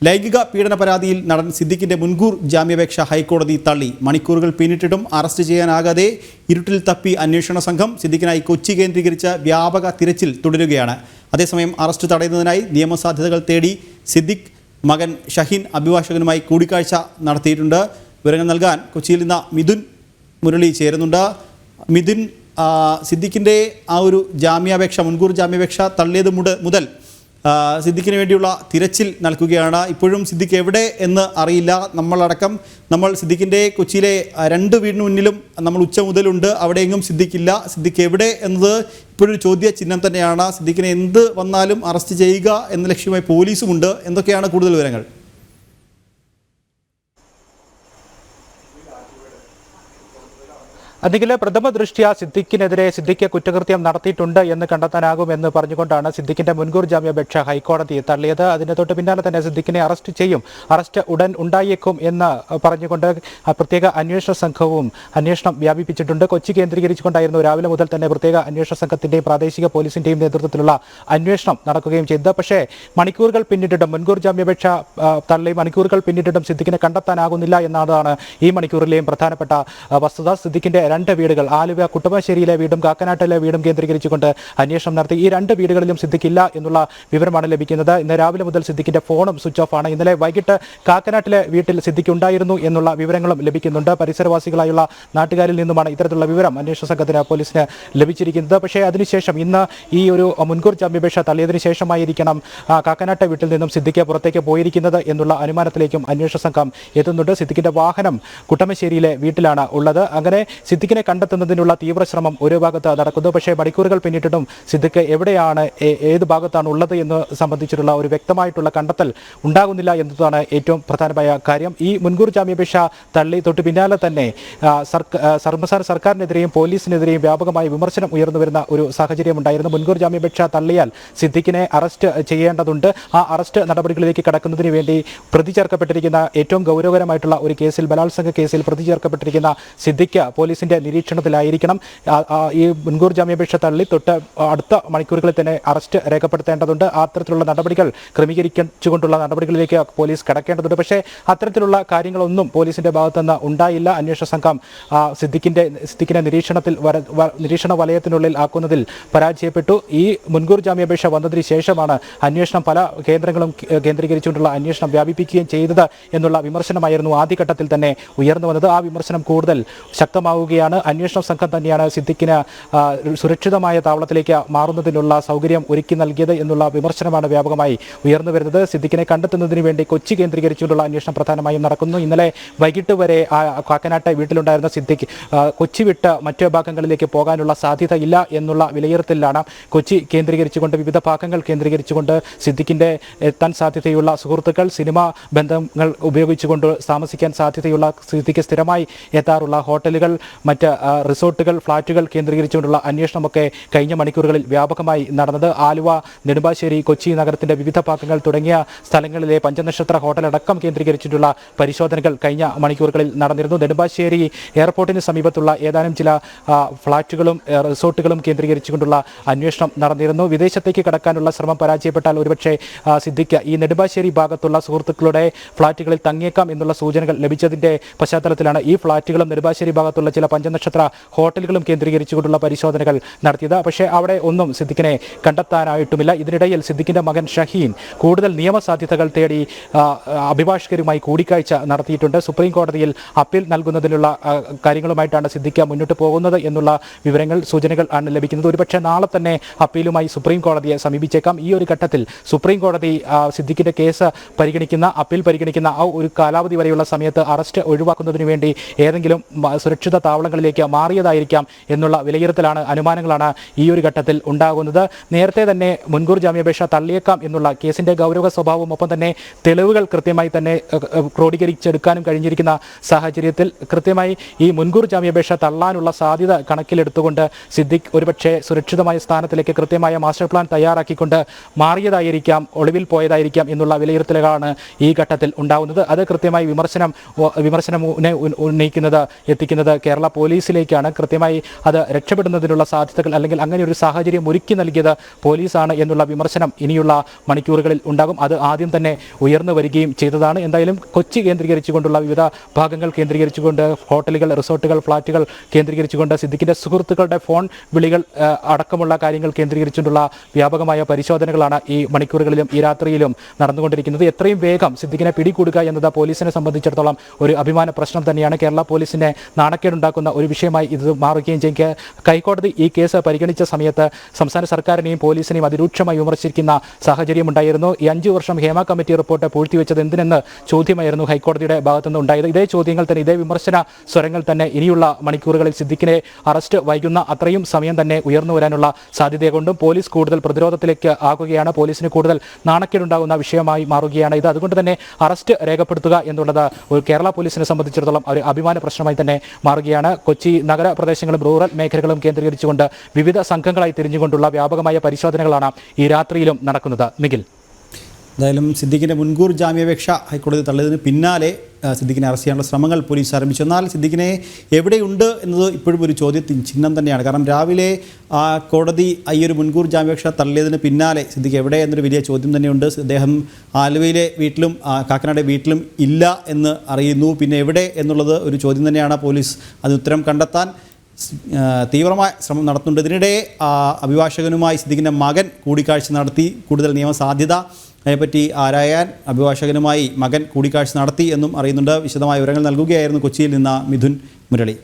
ലൈംഗിക പീഡന പരാതിയിൽ നടൻ സിദ്ദിഖിന്റെ മുൻകൂർ ജാമ്യാപേക്ഷ ഹൈക്കോടതി തള്ളി. മണിക്കൂറുകൾ പിന്നിട്ടിട്ടും അറസ്റ്റ് ചെയ്യാനാകാതെ ഇരുട്ടിൽ തപ്പി അന്വേഷണ സംഘം സിദ്ദിഖിനായി കൊച്ചി കേന്ദ്രീകരിച്ച വ്യാപക തിരച്ചിൽ തുടരുകയാണ്. അതേസമയം അറസ്റ്റ് തടയുന്നതിനായി നിയമസാധ്യതകൾ തേടി സിദ്ദിഖ് മകൻ ഷഹീൻ അഭിഭാഷകനുമായി കൂടിക്കാഴ്ച നടത്തിയിട്ടുണ്ട്. വിവരങ്ങൾ നൽകാൻ കൊച്ചിയിൽ നിന്ന് മിഥുൻ മുരളി ചേരുന്നുണ്ട്. മിഥുൻ, സിദ്ദിഖിന്റെ ആ ഒരു ജാമ്യാപേക്ഷ, മുൻകൂർ ജാമ്യാപേക്ഷ തള്ളിയത് മുതൽ സിദ്ദിഖിന് വേണ്ടിയുള്ള തിരച്ചിൽ നൽകുകയാണ്. ഇപ്പോഴും സിദ്ദിഖ് എവിടെ എന്ന് അറിയില്ല. നമ്മൾ സിദ്ദിഖിൻ്റെ കൊച്ചിയിലെ 2 വീടിന് മുന്നിലും നമ്മൾ ഉച്ച മുതലുണ്ട്. അവിടെയെങ്ങും സിദ്ദിഖില്ല. സിദ്ദിഖ് എവിടെ എന്നത് ഇപ്പോഴൊരു ചോദ്യ ചിഹ്നം തന്നെയാണ്. സിദ്ദിഖിനെ എന്ത് വന്നാലും അറസ്റ്റ് ചെയ്യുക എന്ന ലക്ഷ്യമായി പോലീസുമുണ്ട്. എന്തൊക്കെയാണ് കൂടുതൽ വിവരങ്ങൾ? അതിലെ പ്രഥമ ദൃഷ്ട്യാ സിദ്ദിഖ് കുറ്റകൃത്യം നടത്തിയിട്ടുണ്ട് എന്ന് കണ്ടെത്താനാകുമെന്ന് പറഞ്ഞുകൊണ്ടാണ് സിദ്ദിഖിന്റെ മുൻകൂർ ജാമ്യാപേക്ഷ ഹൈക്കോടതി തള്ളിയത്. അതിന് തൊട്ട് പിന്നാലെ തന്നെ സിദ്ദിഖിനെ അറസ്റ്റ് ചെയ്യും, അറസ്റ്റ് ഉടൻ ഉണ്ടായേക്കും എന്ന് പറഞ്ഞുകൊണ്ട് പ്രത്യേക അന്വേഷണ സംഘവും അന്വേഷണം വ്യാപിപ്പിച്ചിട്ടുണ്ട്. കൊച്ചി കേന്ദ്രീകരിച്ചുകൊണ്ടായിരുന്നു രാവിലെ മുതൽ തന്നെ പ്രത്യേക അന്വേഷണ സംഘത്തിന്റെയും പ്രാദേശിക പോലീസിന്റെയും നേതൃത്വത്തിലുള്ള അന്വേഷണം നടക്കുകയും ചെയ്തത്. പക്ഷേ മണിക്കൂറുകൾ പിന്നിട്ടിട്ടും, മുൻകൂർ ജാമ്യാപേക്ഷ തള്ളി മണിക്കൂറുകൾ പിന്നിട്ടിട്ടും സിദ്ദിഖിനെ കണ്ടെത്താനാകുന്നില്ല എന്നതാണ് ഈ മണിക്കൂറിലെയും പ്രധാനപ്പെട്ട വസ്തുത. സിദ്ദിഖിന്റെ 2 വീടുകൾ, ആലുവ കുട്ടമശ്ശേരിയിലെ വീടും കാക്കനാട്ടിലെ വീടും കേന്ദ്രീകരിച്ചുകൊണ്ട് അന്വേഷണം നടത്തി. ഈ 2 വീടുകളിലും സിദ്ദിഖ് ഇല്ല എന്നുള്ള വിവരമാണ് ലഭിക്കുന്നത്. ഇന്ന് രാവിലെ മുതൽ സിദ്ദിഖിന്റെ ഫോണും സ്വിച്ച് ഓഫ് ആണ്. ഇന്നലെ വൈകിട്ട് കാക്കനാട്ടിലെ വീട്ടിൽ സിദ്ദിഖ് ഉണ്ടായിരുന്നു എന്നുള്ള വിവരങ്ങളും ലഭിക്കുന്നുണ്ട്. പരിസരവാസികളായുള്ള നാട്ടുകാരിൽ നിന്നുമാണ് ഇത്തരത്തിലുള്ള വിവരം അന്വേഷണ സംഘത്തിന്, പോലീസിന് ലഭിച്ചിരിക്കുന്നത്. പക്ഷേ അതിനുശേഷം ഇന്ന് ഈ ഒരു മുൻകൂർ ജാമ്യാപേക്ഷ തള്ളിയതിനു ശേഷമായിരിക്കണം കാക്കനാട്ടെ വീട്ടിൽ നിന്നും സിദ്ദിഖ് പുറത്തേക്ക് പോയിരിക്കുന്നത് എന്നുള്ള അനുമാനത്തിലേക്കും അന്വേഷണ സംഘം എത്തുന്നുണ്ട്. സിദ്ദിഖിന്റെ വാഹനം കുട്ടമശ്ശേരിയിലെ വീട്ടിലാണ് ഉള്ളത്. അങ്ങനെ സിദ്ദിഖിനെ കണ്ടെത്തുന്നതിനുള്ള തീവ്രശ്രമം ഒരു ഭാഗത്ത് നടക്കുന്നു. പക്ഷേ മണിക്കൂറുകൾ പിന്നിട്ടിട്ടും സിദ്ദിഖ് എവിടെയാണ്, ഏത് ഭാഗത്താണ് ഉള്ളത് എന്ന് സംബന്ധിച്ചിട്ടുള്ള ഒരു വ്യക്തമായിട്ടുള്ള കണ്ടെത്തൽ ഉണ്ടാകുന്നില്ല എന്നതാണ് ഏറ്റവും പ്രധാനമായ കാര്യം. ഈ മുൻകൂർ ജാമ്യാപേക്ഷ തള്ളി തൊട്ട് പിന്നാലെ തന്നെ സർക്കാരിനെതിരെയും പോലീസിനെതിരെയും വ്യാപകമായ വിമർശനം ഉയർന്നു വരുന്ന ഒരു സാഹചര്യം ഉണ്ടായിരുന്നു. മുൻകൂർ ജാമ്യാപേക്ഷ തള്ളിയാൽ സിദ്ദിഖിനെ അറസ്റ്റ് ചെയ്യേണ്ടതുണ്ട്. ആ അറസ്റ്റ് നടപടികളിലേക്ക് കടക്കുന്നതിന് വേണ്ടി പ്രതി ചേർക്കപ്പെട്ടിരിക്കുന്ന ഏറ്റവും ഗൗരവകരമായിട്ടുള്ള ഒരു കേസിൽ, ബലാത്സംഗ കേസിൽ പ്രതി ചേർക്കപ്പെട്ടിരിക്കുന്ന സിദ്ദിഖ് പോലീസിന്റെ നിരീക്ഷണത്തിലായിരിക്കണം. ഈ മുൻകൂർ ജാമ്യാപേക്ഷ തള്ളി തൊട്ട് അടുത്ത മണിക്കൂറുകളിൽ തന്നെ അറസ്റ്റ് രേഖപ്പെടുത്തേണ്ടതുണ്ട്. അത്തരത്തിലുള്ള നടപടികൾ ക്രമീകരിച്ചുകൊണ്ടുള്ള നടപടികളിലേക്ക് പോലീസ് കടക്കേണ്ടതുണ്ട്. പക്ഷേ അത്തരത്തിലുള്ള കാര്യങ്ങളൊന്നും പോലീസിന്റെ ഭാഗത്തുനിന്ന് ഉണ്ടായില്ല. അന്വേഷണ സംഘം സിദ്ദിഖിനെ നിരീക്ഷണ വലയത്തിനുള്ളിൽ ആക്കുന്നതിൽ പരാജയപ്പെട്ടു. ഈ മുൻകൂർ ജാമ്യാപേക്ഷ വന്നതിന് ശേഷമാണ് അന്വേഷണം പല കേന്ദ്രങ്ങളും കേന്ദ്രീകരിച്ചുകൊണ്ടുള്ള അന്വേഷണം വ്യാപിപ്പിക്കുകയും ചെയ്തത് എന്നുള്ള വിമർശനമായിരുന്നു ആദ്യഘട്ടത്തിൽ തന്നെ ഉയർന്നു വന്നത്. ആ വിമർശനം കൂടുതൽ ശക്തമാവുകയാണ്. അന്വേഷണ സംഘം തന്നെയാണ് സിദ്ദിഖിന് സുരക്ഷിതമായ താവളത്തിലേക്ക് മാറുന്നതിനുള്ള സൗകര്യം ഒരുക്കി നൽകിയത് എന്നുള്ള വിമർശനമാണ് വ്യാപകമായി ഉയർന്നു വരുന്നത്. സിദ്ദിഖിനെ കണ്ടെത്തുന്നതിന് വേണ്ടി കൊച്ചി കേന്ദ്രീകരിച്ചുകൊണ്ടുള്ള അന്വേഷണം പ്രധാനമായും നടക്കുന്നു. ഇന്നലെ വൈകിട്ട് വരെ കാക്കനാട്ടെ വീട്ടിലുണ്ടായിരുന്ന സിദ്ദിഖ് കൊച്ചി വിട്ട് മറ്റു ഭാഗങ്ങളിലേക്ക് പോകാനുള്ള സാധ്യതയില്ല എന്നുള്ള വിലയിരുത്തലിലാണ് കൊച്ചി കേന്ദ്രീകരിച്ചുകൊണ്ട്, വിവിധ ഭാഗങ്ങൾ കേന്ദ്രീകരിച്ചുകൊണ്ട് സിദ്ദിഖിന്റെ എത്താൻ സാധ്യതയുള്ള സുഹൃത്തുക്കൾ, സിനിമാ ബന്ധങ്ങൾ ഉപയോഗിച്ചുകൊണ്ട് താമസിക്കാൻ സാധ്യതയുള്ള, സിദ്ദിഖ് സ്ഥിരമായി എത്താറുള്ള ഹോട്ടലുകൾ, മറ്റ് റിസോർട്ടുകൾ, ഫ്ളാറ്റുകൾ കേന്ദ്രീകരിച്ചുകൊണ്ടുള്ള അന്വേഷണമൊക്കെ കഴിഞ്ഞ മണിക്കൂറുകളിൽ വ്യാപകമായി നടന്നത്. ആലുവ, നെടുമ്പാശ്ശേരി, കൊച്ചി നഗരത്തിന്റെ വിവിധ ഭാഗങ്ങൾ തുടങ്ങിയ സ്ഥലങ്ങളിലെ പഞ്ചനക്ഷത്ര ഹോട്ടലടക്കം കേന്ദ്രീകരിച്ചിട്ടുള്ള പരിശോധനകൾ കഴിഞ്ഞ മണിക്കൂറുകളിൽ നടന്നിരുന്നു. നെടുമ്പാശ്ശേരി എയർപോർട്ടിന് സമീപത്തുള്ള ഏതാനും ചില ഫ്ളാറ്റുകളും റിസോർട്ടുകളും കേന്ദ്രീകരിച്ചുകൊണ്ടുള്ള അന്വേഷണം നടന്നിരുന്നു. വിദേശത്തേക്ക് കടക്കാനുള്ള ശ്രമം പരാജയപ്പെട്ടാൽ ഒരുപക്ഷെ സിദ്ദിഖ് ഈ നെടുമ്പാശ്ശേരി ഭാഗത്തുള്ള സുഹൃത്തുക്കളുടെ ഫ്ളാറ്റുകളിൽ തങ്ങിയേക്കാം എന്നുള്ള സൂചനകൾ ലഭിച്ചതിന്റെ പശ്ചാത്തലത്തിലാണ് ഈ ഫ്ളാറ്റുകളും നെടുമ്പാശ്ശേരി ഭാഗത്തുള്ള ചില പഞ്ചനക്ഷത്ര ഹോട്ടലുകളും കേന്ദ്രീകരിച്ചുകൊണ്ടുള്ള പരിശോധനകൾ നടത്തിയത്. പക്ഷേ അവിടെ ഒന്നും സിദ്ദിഖിനെ കണ്ടെത്താനായിട്ടുമില്ല. ഇതിനിടയിൽ സിദ്ദിഖിന്റെ മകൻ ഷഹീൻ കൂടുതൽ നിയമസാധ്യതകൾ തേടി അഭിഭാഷകരുമായി കൂടിക്കാഴ്ച നടത്തിയിട്ടുണ്ട്. സുപ്രീം കോടതിയിൽ അപ്പീൽ നൽകുന്നതിനുള്ള കാര്യങ്ങളുമായിട്ടാണ് സിദ്ദിഖ് മുന്നോട്ട് പോകുന്നത് എന്നുള്ള സൂചനകൾ ആണ് ലഭിക്കുന്നത്. ഒരുപക്ഷെ നാളെ തന്നെ അപ്പീലുമായി സുപ്രീം കോടതിയെ സമീപിച്ചേക്കാം. ഈ ഒരു ഘട്ടത്തിൽ സുപ്രീം കോടതി സിദ്ദിഖിന്റെ കേസ് പരിഗണിക്കുന്ന, അപ്പീൽ പരിഗണിക്കുന്ന ആ ഒരു കാലാവധി വരെയുള്ള സമയത്ത് അറസ്റ്റ് ഒഴിവാക്കുന്നതിന് വേണ്ടി ഏതെങ്കിലും സുരക്ഷിത താവളങ്ങളിലേക്ക് മാറിയതായിരിക്കാം എന്നുള്ള വിലയിരുത്തലാണ്, അനുമാനങ്ങളാണ് ഈ ഒരു ഘട്ടത്തിൽ ഉണ്ടാകുന്നത്. നേരത്തെ തന്നെ മുൻകൂർ ജാമ്യാപേക്ഷ തള്ളിയേക്കാം എന്നുള്ള കേസിന്റെ ഗൗരവ സ്വഭാവം, ഒപ്പം തന്നെ തെളിവുകൾ കൃത്യമായി തന്നെ ക്രോഡീകരിച്ചെടുക്കാനും കഴിഞ്ഞിരിക്കുന്ന സാഹചര്യത്തിൽ കൃത്യമായി ഈ മുൻകൂർ ജാമ്യാപേക്ഷ തള്ളാനുള്ള സാധ്യത കണക്കിലെടുത്തുകൊണ്ട് സിദ്ദിഖ് ഒരുപക്ഷെ സുരക്ഷിതമായ സ്ഥാനത്തിലേക്ക് കൃത്യമായ മാസ്റ്റർ പ്ലാൻ തയ്യാറാക്കിക്കൊണ്ട് മാറിയതായിരിക്കാം, ഒളിവിൽ പോയതായിരിക്കാം എന്നുള്ള വിലയിരുത്തലുകളാണ് ഈ ഘട്ടത്തിൽ ഉണ്ടാകുന്നത്. അത് കൃത്യമായി വിമർശനം എത്തിക്കുന്നത് കേരള പോലീസിലേക്കാണ്. കൃത്യമായി അത് രക്ഷപ്പെടുന്നതിനുള്ള സാധ്യതകൾ അല്ലെങ്കിൽ അങ്ങനെ ഒരു സാഹചര്യം ഒരുക്കി നൽകിയത് പോലീസാണ് എന്നുള്ള വിമർശനം ഇനിയുള്ള മണിക്കൂറുകളിൽ ഉണ്ടാകും. അത് ആദ്യം തന്നെ ഉയർന്നു വരികയും ചെയ്തതാണ്. എന്തായാലും കൊച്ചി കേന്ദ്രീകരിച്ചുകൊണ്ടുള്ള വിവിധ ഭാഗങ്ങൾ കേന്ദ്രീകരിച്ചുകൊണ്ട് ഹോട്ടലുകൾ, റിസോർട്ടുകൾ, ഫ്ളാറ്റുകൾ കേന്ദ്രീകരിച്ചുകൊണ്ട് സിദ്ദിഖിന്റെ സുഹൃത്തുക്കളുടെ ഫോൺ വിളികൾ അടക്കമുള്ള കാര്യങ്ങൾ കേന്ദ്രീകരിച്ചുകൊണ്ടുള്ള വ്യാപകമായ പരിശോധനകളാണ് ഈ മണിക്കൂറുകളിലും ഈ രാത്രിയിലും നടന്നുകൊണ്ടിരിക്കുന്നത്. എത്രയും വേഗം സിദ്ദിഖിനെ പിടികൂടുക എന്നത് പോലീസിനെ സംബന്ധിച്ചിടത്തോളം ഒരു അഭിമാന പ്രശ്നം തന്നെയാണ്. കേരള പോലീസിനെ നാണക്കേടുണ്ടാക്കുന്ന ഒരു വിഷയമായി ഇത് മാറുകയും ചെയ്യും. ഹൈക്കോടതി ഈ കേസ് പരിഗണിച്ച സമയത്ത് സംസ്ഥാന സർക്കാരിനെയും പോലീസിനെയും അതിരൂക്ഷമായി വിമർശിക്കുന്ന സാഹചര്യമുണ്ടായിരുന്നു. ഈ 5 വർഷം ഹേമ കമ്മിറ്റി റിപ്പോർട്ട് പൂഴ്ത്തിവെച്ചത് എന്തിനെന്ന് ചോദ്യമായിരുന്നു ഹൈക്കോടതിയുടെ ഭാഗത്തുനിന്ന് ഉണ്ടായത്. ഇതേ ചോദ്യങ്ങൾ തന്നെ, ഇതേ വിമർശന സ്വരങ്ങൾ തന്നെ ഇനിയുള്ള മണിക്കൂറുകളിൽ സിദ്ദിഖിനെ അറസ്റ്റ് വൈകുന്ന അത്രയും സമയം തന്നെ ഉയർന്നു വരാനുള്ള സാധ്യത കൊണ്ടും പോലീസ് കൂടുതൽ പ്രതിരോധത്തിലേക്ക് ആകുകയാണ്. പോലീസിന് കൂടുതൽ നാണക്കേടുണ്ടാകുന്ന വിഷയമായി മാറുകയാണ് ഇത്. അതുകൊണ്ട് തന്നെ അറസ്റ്റ് രേഖപ്പെടുത്തുക എന്നുള്ളത് ഒരു കേരള പോലീസിനെ സംബന്ധിച്ചിടത്തോളം ഒരു അഭിമാന പ്രശ്നമായി തന്നെ മാറുകയാണ്. കൊച്ചി നഗരപ്രദേശങ്ങളും റൂറൽ മേഖലകളും കേന്ദ്രീകരിച്ചുകൊണ്ട് വിവിധ സംഘങ്ങളായി തിരിഞ്ഞുകൊണ്ടുള്ള വ്യാപകമായ പരിശോധനകളാണ് ഈ രാത്രിയിലും നടക്കുന്നത്. നിഖിൽ, എന്തായാലും സിദ്ദിഖിൻ്റെ മുൻകൂർ ജാമ്യാപേക്ഷ ഹൈക്കോടതി തള്ളിയതിന് പിന്നാലെ സിദ്ദിഖിനെ അറസ്റ്റ് ചെയ്യാനുള്ള ശ്രമങ്ങൾ പോലീസ് ആരംഭിച്ചു. എന്നാൽ സിദ്ദിഖിനെ എവിടെയുണ്ട് എന്നത് ഇപ്പോഴും ഒരു ചോദ്യത്തിന് ചിഹ്നം തന്നെയാണ്. കാരണം രാവിലെ കോടതി ഈ ഒരു മുൻകൂർ ജാമ്യാപേക്ഷ തള്ളിയതിന് പിന്നാലെ സിദ്ദിഖ് എവിടെ എന്നൊരു വലിയ ചോദ്യം തന്നെയുണ്ട്. അദ്ദേഹം ആലുവയിലെ വീട്ടിലും കാക്കനാട് വീട്ടിലും ഇല്ല എന്ന് അറിയുന്നു. പിന്നെ എവിടെ എന്നുള്ളത് ഒരു ചോദ്യം തന്നെയാണ്. പോലീസ് അതിന് ഉത്തരം കണ്ടെത്താൻ തീവ്രമായ ശ്രമം നടത്തുന്നുണ്ട്. ഇതിനിടെ അഭിഭാഷകനുമായി സിദ്ദിഖിൻ്റെ മകൻ കൂടിക്കാഴ്ച നടത്തി. കൂടുതൽ നിയമസാധ്യത അതിനെപ്പറ്റി ആരായാൻ അഭിഭാഷകനുമായി മകൻ കൂടിക്കാഴ്ച നടത്തി എന്നും അറിയുന്നുണ്ട്. വിശദമായ വിവരങ്ങൾ നൽകുകയായിരുന്നു കൊച്ചിയിൽ നിന്ന് മിഥുൻ മുരളി.